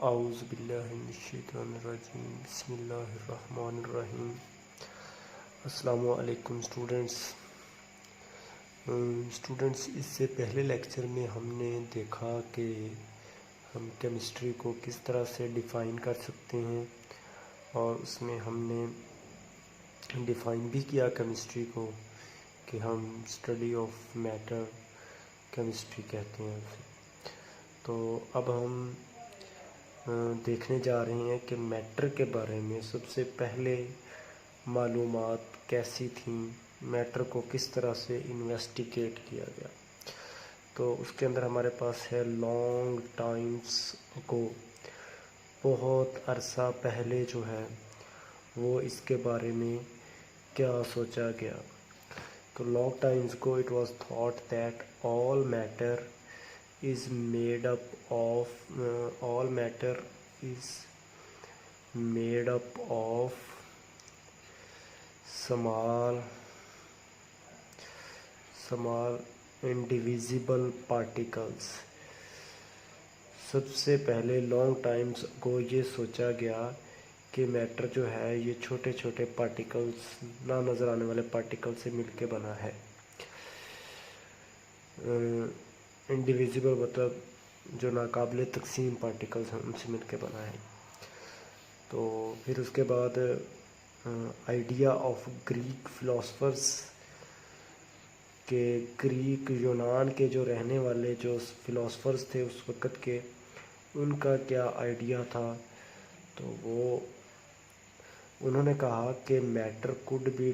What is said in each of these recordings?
आऊज़ु बिल्लाहि मिनश्शैतानिर्रजीम बिस्मिल्लाहिर्रहमानिर्रहीम। अस्सलामु अलैकुम स्टूडेंट्स, इससे पहले लेक्चर में हमने देखा कि हम केमिस्ट्री को किस तरह से डिफ़ाइन कर सकते हैं, और उसमें हमने डिफ़ाइन भी किया केमिस्ट्री को कि हम स्टडी ऑफ मैटर केमिस्ट्री कहते हैं उसे। तो अब हम देखने जा रहे हैं कि मैटर के बारे में सबसे पहले मालूमात कैसी थी, मैटर को किस तरह से इन्वेस्टिगेट किया गया। तो उसके अंदर हमारे पास है लॉन्ग टाइम्स को, बहुत अरसा पहले जो है वो इसके बारे में क्या सोचा गया। तो लॉन्ग टाइम्स को it was thought that all matter is made up of all matter is made up of small indivisible particles। सबसे पहले लॉन्ग टाइम्स को ये सोचा गया कि मैटर जो है ये छोटे छोटे पार्टिकल्स, ना नज़र आने वाले पार्टिकल से मिलके बना है। इंडिविजिबल मतलब जो नाकाबिले तकसीम पार्टिकल्स हैं उनसे मिलके बना है। तो फिर उसके बाद आइडिया ऑफ ग्रीक फिलोसफर्स के, ग्रीक यूनान के जो रहने वाले जो फिलोसफर्स थे उस वक़्त के, उनका क्या आइडिया था। तो वो उन्होंने कहा कि matter could be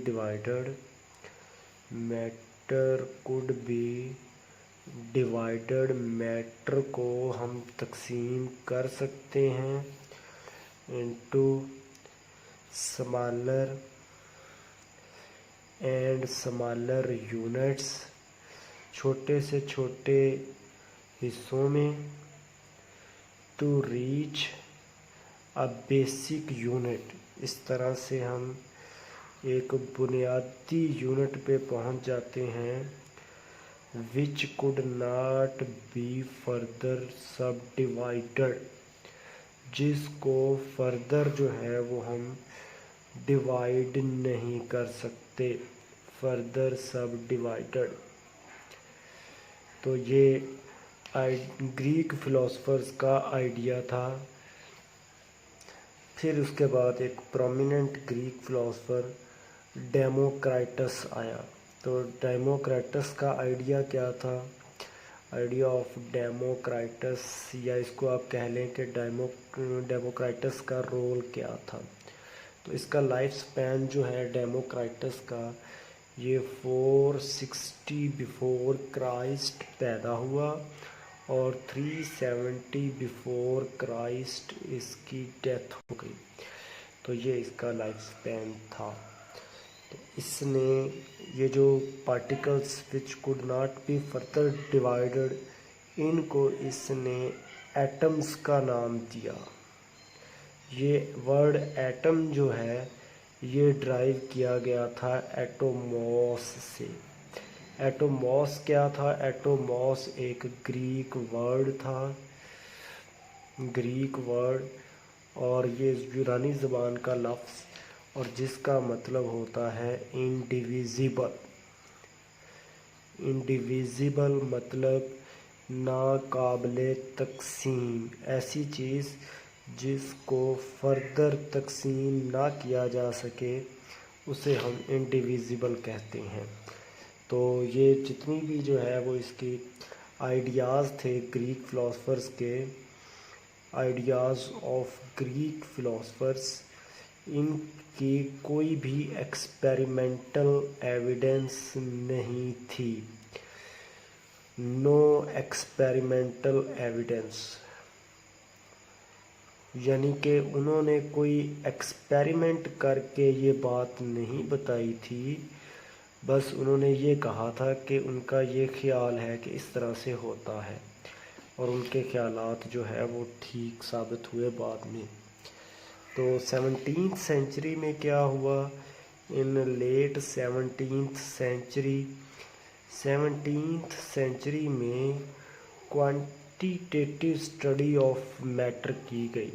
divided matter को हम तकसीम कर सकते हैं into smaller and smaller units, छोटे से छोटे हिस्सों में, to reach a basic unit. इस तरह से हम एक बुनियादी यूनिट पे पहुंच जाते हैं, which could not be further subdivided, जिसको फर्दर जो है वो हम डिवाइड नहीं कर सकते, फर्दर सब डिवाइडेड। तो ये ग्रीक फिलोसफर्स का आइडिया था। फिर उसके बाद एक प्रोमिनेंट ग्रीक फिलोसफर डेमोक्राइटस आया। तो डेमोक्राइटस का आइडिया क्या था? आइडिया ऑफ डेमोक्राइटस, या इसको आप कह लें कि डेमोक्राइटस का रोल क्या था। तो इसका लाइफ स्पैन जो है डेमोक्राइटस का, ये 460 बिफोर क्राइस्ट पैदा हुआ और 370 बिफोर क्राइस्ट इसकी डेथ हो गई। तो ये इसका लाइफ स्पैन था। तो इसने ये जो particles which could not be further divided, इनको इसने एटम्स का नाम दिया। ये वर्ड एटम जो है ये ड्राइव किया गया था एटोमॉस से। एटोमॉस क्या था? एटोमॉस एक ग्रीक वर्ड था, ग्रीक वर्ड, और ये यूनानी ज़बान का लफ्ज़, और जिसका मतलब होता है इंडिविजिबल। इंडिविजिबल मतलब नाकाबिले तकसीम, ऐसी चीज़ जिसको फर्दर तकसीम ना किया जा सके उसे हम इंडिविजिबल कहते हैं। तो ये जितनी भी जो है वो इसकी आइडियाज़ थे ग्रीक फ़िलासफ़र्स के, आइडियाज़ ऑफ ग्रीक फ़िलासफ़र्स, इनकी कोई भी एक्सपेरिमेंटल एविडेंस नहीं थी। नो एक्सपेरिमेंटल एविडेंस, यानी कि उन्होंने कोई एक्सपेरिमेंट करके ये बात नहीं बताई थी, बस उन्होंने ये कहा था कि उनका ये ख्याल है कि इस तरह से होता है, और उनके ख्यालात जो है वो ठीक साबित हुए बाद में। तो 17th सेंचुरी में क्या हुआ? इन लेट 17th सेंचुरी में क्वांटिटेटिव स्टडी ऑफ मैटर की गई।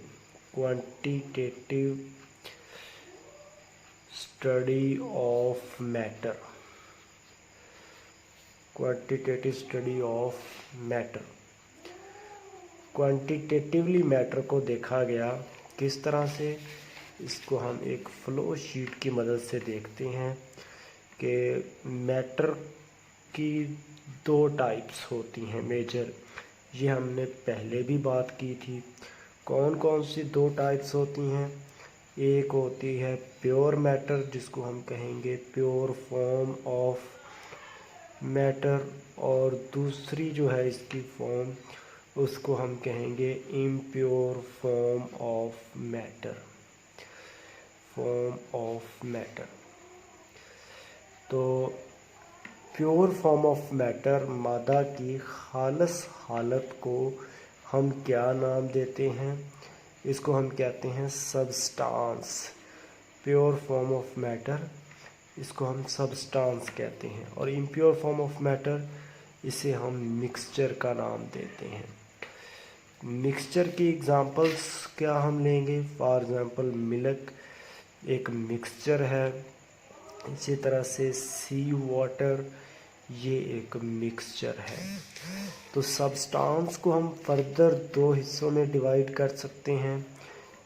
Quantitative study of matter, quantitative study of matter. Quantitatively matter को देखा गया किस तरह से, इसको हम एक फ्लो शीट की मदद से देखते हैं कि मैटर की दो टाइप्स होती हैं मेजर। ये हमने पहले भी बात की थी। कौन कौन सी दो टाइप्स होती हैं? एक होती है प्योर मैटर, जिसको हम कहेंगे प्योर फॉर्म ऑफ मैटर, और दूसरी जो है इसकी फॉर्म, उसको हम कहेंगे impure form of matter, form of matter. तो प्योर फॉर्म ऑफ मैटर, मादा की खालस हालत को हम क्या नाम देते हैं? इसको हम कहते हैं substance. Pure form of matter, इसको हम सबस्टांस कहते हैं। और इम्प्योर फॉर्म ऑफ मैटर, इसे हम मिक्सचर का नाम देते हैं। मिक्सचर की एग्जांपल्स क्या हम लेंगे? फॉर एग्जांपल मिल्क एक मिक्सचर है, इसी तरह से सी वाटर ये एक मिक्सचर है। तो सब्सटेंस को हम फर्दर दो हिस्सों में डिवाइड कर सकते हैं।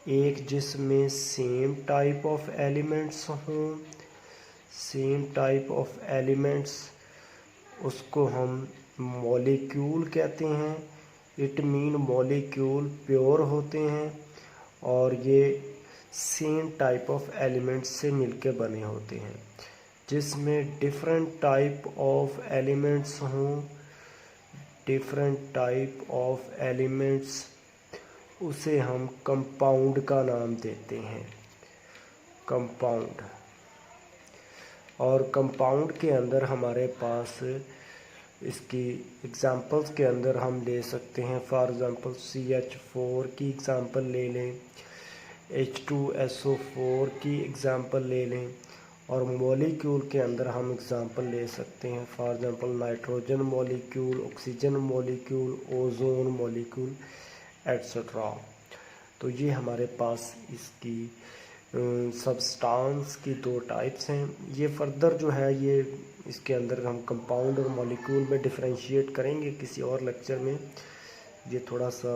एक जिसमें सेम टाइप ऑफ एलिमेंट्स हों, सेम टाइप ऑफ एलिमेंट्स, उसको हम मॉलिक्यूल कहते हैं। इट मीन मॉलिक्यूल प्योर होते हैं और ये सेम टाइप ऑफ एलिमेंट्स से मिलके बने होते हैं। जिसमें डिफरेंट टाइप ऑफ एलिमेंट्स हों, डिफरेंट टाइप ऑफ एलिमेंट्स, उसे हम कंपाउंड का नाम देते हैं, कंपाउंड। और कंपाउंड के अंदर हमारे पास इसकी एग्जांपल्स के अंदर हम ले सकते हैं। फॉर एग्जांपल CH4 की एग्जांपल ले लें, H2SO4 की एग्जांपल ले लें, और मॉलिक्यूल के अंदर हम एग्जांपल ले सकते हैं। For example nitrogen molecule, oxygen molecule, ozone molecule, etcetera. तो ये हमारे पास इसकी सब्सटेंस की दो टाइप्स हैं। ये फर्दर जो है ये इसके अंदर हम कंपाउंड और मॉलिक्यूल में डिफरेंशिएट करेंगे किसी और लेक्चर में। ये थोड़ा सा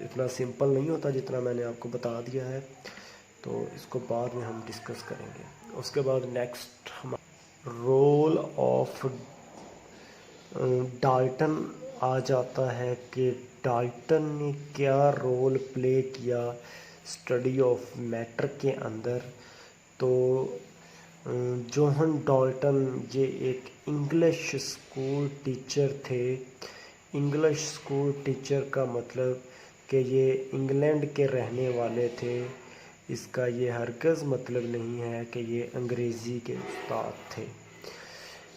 इतना सिंपल नहीं होता जितना मैंने आपको बता दिया है, तो इसको बाद में हम डिस्कस करेंगे। उसके बाद नेक्स्ट हम रोल ऑफ डाल्टन आ जाता है कि डाल्टन ने क्या रोल प्ले किया स्टडी ऑफ मैटर के अंदर। तो जोहन डाल्टन ये एक इंग्लिश स्कूल टीचर थे। इंग्लिश स्कूल टीचर का मतलब कि ये इंग्लैंड के रहने वाले थे। इसका ये हरगिज़ मतलब नहीं है कि ये अंग्रेज़ी के उस्ताद थे।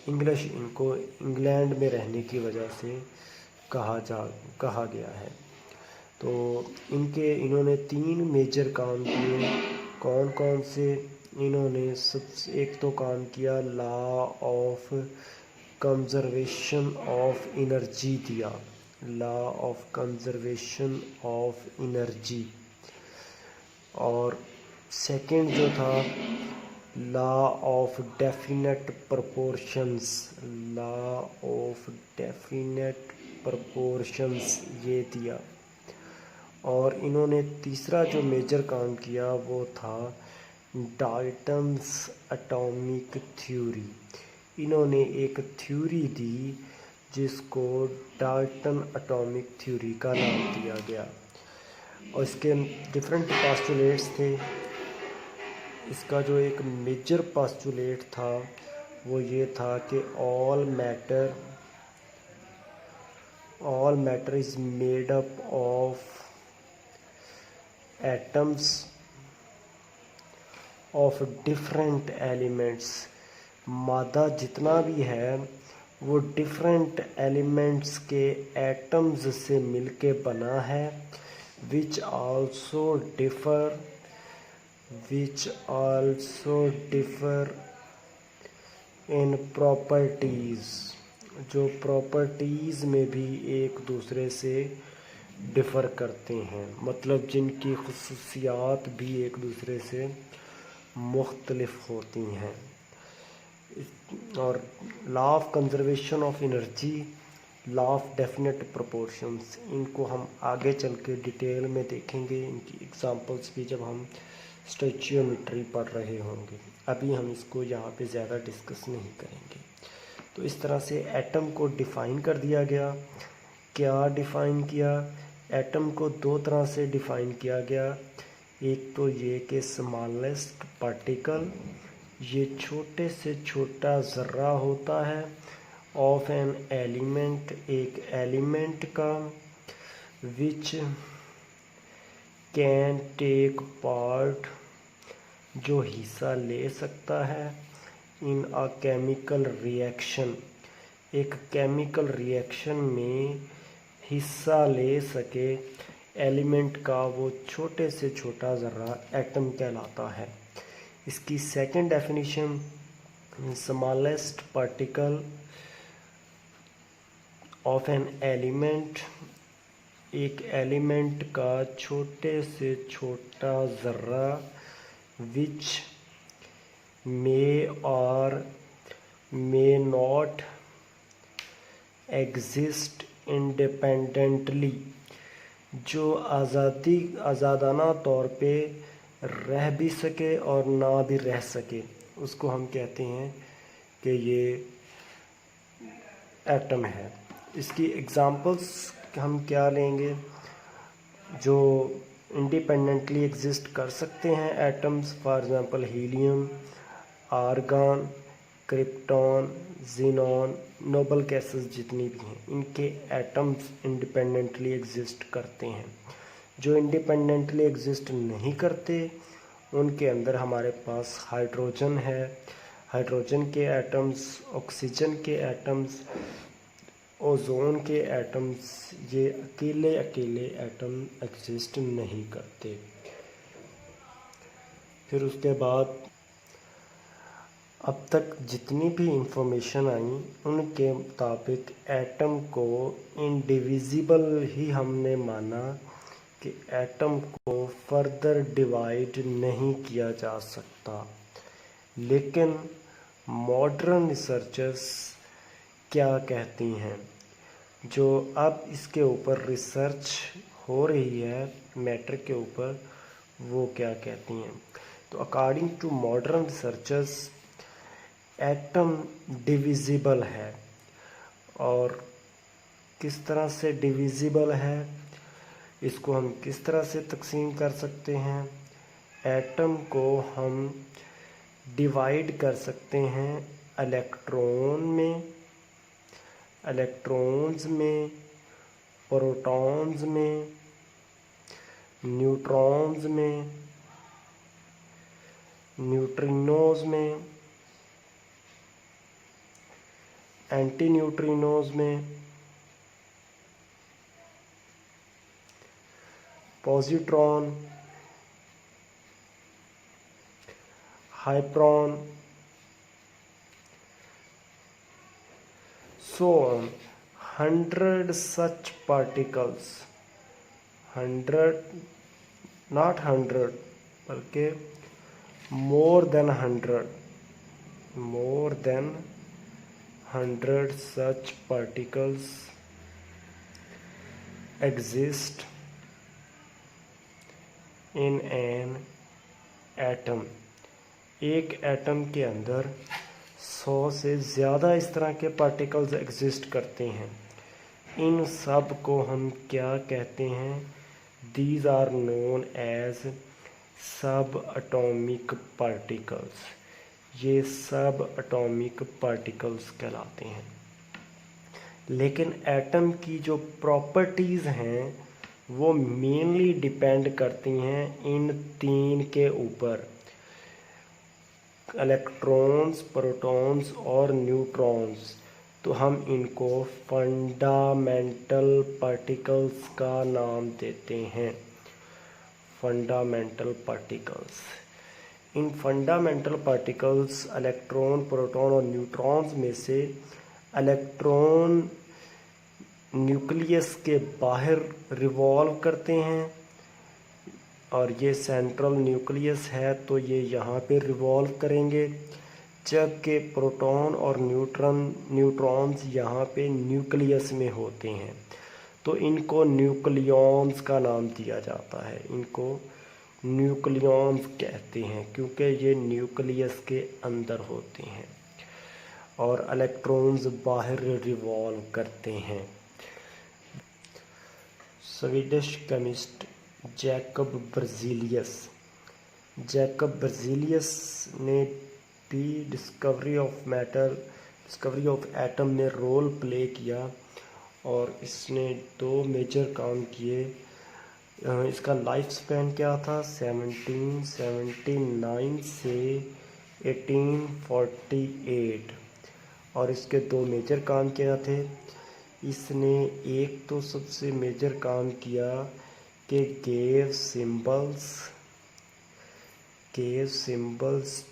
इंग्लिश इनको इंग्लैंड में रहने की वजह से कहा गया है। तो इन्होंने 3 मेजर काम किए। कौन कौन से? इन्होंने सबसे एक तो काम किया law of conservation of energy दिया, law of conservation of energy. और सेकंड जो था law of definite proportions, law of definite proportions ये दिया। और इन्होंने तीसरा जो मेजर काम किया वो था डाल्टन्स एटॉमिक थ्योरी। इन्होंने एक थ्योरी दी जिसको डाल्टन एटॉमिक थ्योरी का नाम दिया गया। और इसके डिफरेंट पास्टुलेट्स थे। इसका जो एक मेजर पास्टुलेट था वो ये था कि all matter is made up of atoms of different elements. मादा जितना भी है वो डिफरेंट एलिमेंट्स के एटम्स से मिलके बना है, which also differ in properties, जो प्रॉपर्टीज़ में भी एक दूसरे से डिफ़र करते हैं, मतलब जिनकी ख़ुसूसियात भी एक दूसरे से मुख्तलिफ होती हैं। और law of conservation of energy, law of definite proportions, इनको हम आगे चल के डिटेल में देखेंगे, इनकी एग्जांपल्स भी जब हम स्टोइचियोमेट्री पढ़ रहे होंगे। अभी हम इसको यहाँ पे ज़्यादा डिस्कस नहीं करेंगे। तो इस तरह से एटम को डिफ़ाइन कर दिया गया। क्या डिफ़ाइन किया? एटम को दो तरह से डिफ़ाइन किया गया। एक तो ये कि स्मॉलेस्ट पार्टिकल, ये छोटे से छोटा ज़र्रा होता है, ऑफ एन एलिमेंट, एक एलिमेंट का, विच कैन टेक पार्ट, जो हिस्सा ले सकता है, इन अ केमिकल रिएक्शन, एक केमिकल रिएक्शन में हिस्सा ले सके एलिमेंट का वो छोटे से छोटा ज़र्रा एटम कहलाता है। इसकी second definition, smallest particle of an element, एक एलिमेंट का छोटे से छोटा ज़र्रा, विच मे और मे नॉट एग्जिस्ट इंडिपेंडेंटली, जो आज़ादाना तौर पे रह भी सके और ना भी रह सके, उसको हम कहते हैं कि ये एटम है। इसकी एग्जांपल्स हम क्या लेंगे? जो इंडिपेंडेंटली एग्जिस्ट कर सकते हैं atoms, for example helium, argon, krypton, xenon, noble gases जितनी भी हैं, इनके एटम्स इंडिपेंडेंटली एग्जिस्ट करते हैं। जो इंडिपेंडेंटली एग्जिस्ट नहीं करते, उनके अंदर हमारे पास हाइड्रोजन है, हाइड्रोजन के एटम्स, ऑक्सीजन के एटम्स, ओजोन के एटम्स, ये अकेले अकेले एटम एग्जिस्ट नहीं करते। फिर उसके बाद अब तक जितनी भी इंफॉर्मेशन आई उनके मुताबिक एटम को इंडिविजिबल ही हमने माना कि एटम को फर्दर डिवाइड नहीं किया जा सकता। लेकिन मॉडर्न रिसर्चर्स क्या कहती हैं, जो अब इसके ऊपर रिसर्च हो रही है मैटर के ऊपर, वो क्या कहती हैं? तो according to modern researchers atom divisible है। और किस तरह से डिविजिबल है, इसको हम किस तरह से तकसीम कर सकते हैं? एटम को हम डिवाइड कर सकते हैं इलेक्ट्रॉन्स में, प्रोटॉन्स में, न्यूट्रॉन्स में, न्यूट्रिनोज में, एंटी न्यूट्रिनोज में, positron, हाइप्रॉन, so on, 100 such particles, 100 not 100 बल्कि more than 100 such particles exist in an atom। एक एटम के अंदर 100 से ज़्यादा इस तरह के पार्टिकल्स एग्जिस्ट करते हैं। इन सब को हम क्या कहते हैं? दीज आर नोन एज सब एटॉमिक पार्टिकल्स। ये सब एटॉमिक पार्टिकल्स कहलाते हैं। लेकिन एटम की जो प्रॉपर्टीज़ हैं वो मेनली डिपेंड करती हैं इन तीन के ऊपर, इलेक्ट्रॉन्स, प्रोटॉन्स और न्यूट्रॉन्स। तो हम इनको फंडामेंटल पार्टिकल्स का नाम देते हैं, फंडामेंटल पार्टिकल्स। इन फंडामेंटल पार्टिकल्स इलेक्ट्रॉन, प्रोटॉन और न्यूट्रॉन्स में से इलेक्ट्रॉन न्यूक्लियस के बाहर रिवॉल्व करते हैं और ये सेंट्रल न्यूक्लियस है तो ये यहाँ पे रिवॉल्व करेंगे, जबकि प्रोटॉन और न्यूट्रॉन्स यहाँ पे न्यूक्लियस में होते हैं तो इनको न्यूक्लियॉन्स का नाम दिया जाता है। इनको न्यूक्लियॉन्स कहते हैं क्योंकि ये न्यूक्लियस के अंदर होते हैं और इलेक्ट्रॉन्स बाहर रिवॉल्व करते हैं। स्वीडिश केमिस्ट जैकब बर्ज़ेलियस ने भी डिस्कवरी ऑफ एटम में रोल प्ले किया और इसने 2 मेजर काम किए। इसका लाइफ स्पैन क्या था, 1779 से 1848 और इसके 2 मेजर काम क्या थे। इसने एक तो सबसे मेजर काम किया कि गेव सिंबल्स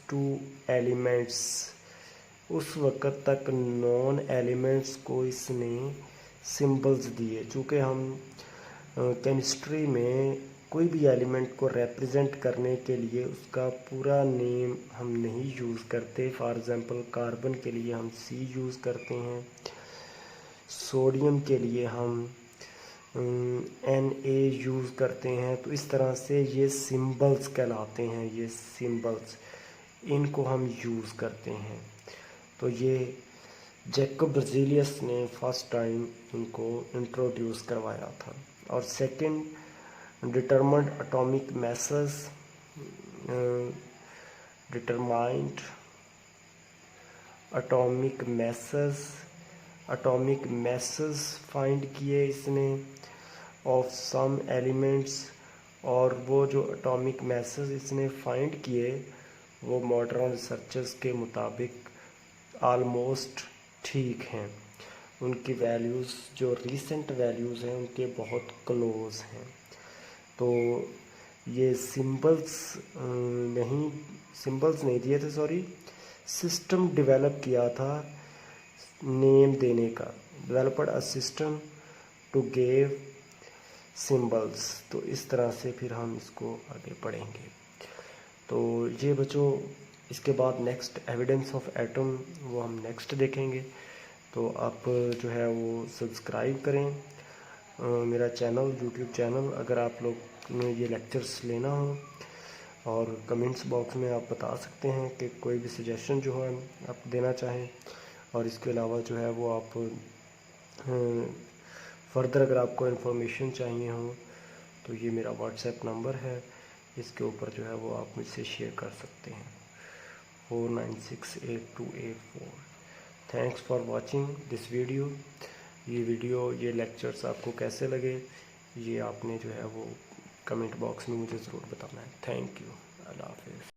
टू एलिमेंट्स। उस वक़्त तक नॉन एलिमेंट्स को इसने सिंबल्स दिए। चूँकि हम केमिस्ट्री में कोई भी एलिमेंट को रिप्रेजेंट करने के लिए उसका पूरा नेम हम नहीं यूज़ करते। फॉर एग्ज़ाम्पल कार्बन के लिए हम C यूज़ करते हैं, सोडियम के लिए हम Na यूज़ करते हैं। तो इस तरह से ये सिंबल्स कहलाते हैं, ये सिंबल्स इनको हम यूज़ करते हैं। तो ये जैकब बर्ज़ेलियस ने फर्स्ट टाइम इनको इंट्रोड्यूस करवाया था। और second, determined atomic masses find किए इसने ऑफ सम एलिमेंट्स। और वो जो एटॉमिक मैसेस इसने फाइंड किए वो मॉडर्न रिसर्चर्स के मुताबिक आलमोस्ट ठीक हैं। उनकी वैल्यूज़ जो रीसेंट वैल्यूज़ हैं उनके बहुत क्लोज हैं। तो ये सिंबल्स नहीं दिए थे, सिस्टम डेवलप किया था नेम देने का, developed a system to give symbols. तो इस तरह से फिर हम इसको आगे पढ़ेंगे। तो ये बच्चों, इसके बाद नेक्स्ट एविडेंस ऑफ एटम वो हम नेक्स्ट देखेंगे। तो आप जो है वो सब्सक्राइब करें मेरा चैनल, यूट्यूब चैनल। अगर आप लोग ने ये लेक्चर्स लेना हो और कमेंट्स बॉक्स में आप बता सकते हैं कि कोई भी सजेशन जो है आप देना चाहें। और इसके अलावा जो है वो आप फर्दर अगर आपको इन्फॉर्मेशन चाहिए हो तो ये मेरा व्हाट्सएप नंबर है, इसके ऊपर जो है वो आप मुझसे शेयर कर सकते हैं, 49682884। Thanks for watching this video. ये लेक्चर्स आपको कैसे लगे ये आपने जो है वो कमेंट बॉक्स में मुझे ज़रूर बताना है। Thank you. अल्लाह हाफ़िज़।